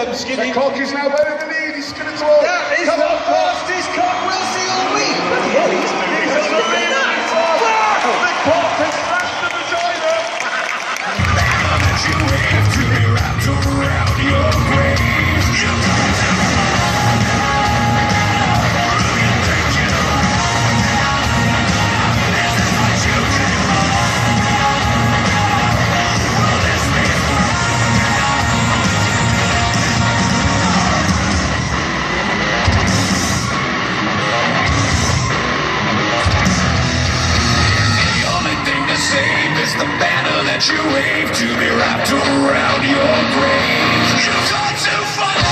Skinny. Cock is now better than he is. He's going to talk. That is Come the on, Cock. fastest cock we'll see all week. Bloody hell, he's moving He's on the ring. The cock has smashed the vagina. Is the banner that you wave to be wrapped around your grave. You've got to fight.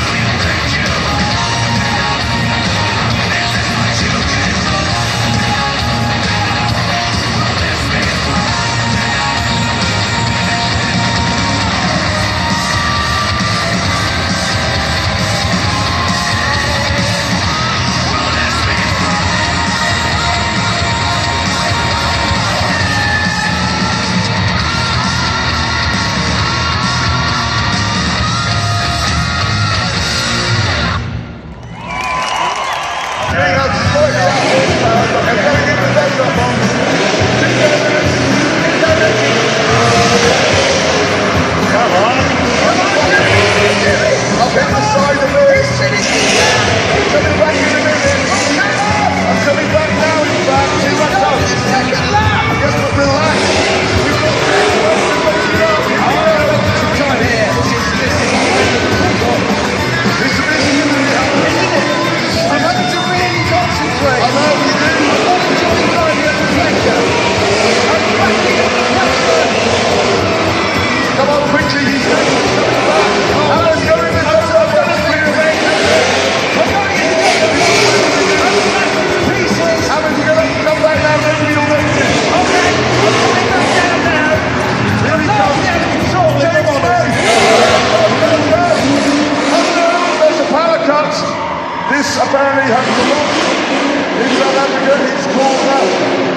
Who you think you are? This is what you came for. Will this be This apparently has to look. In South Africa, it's called that.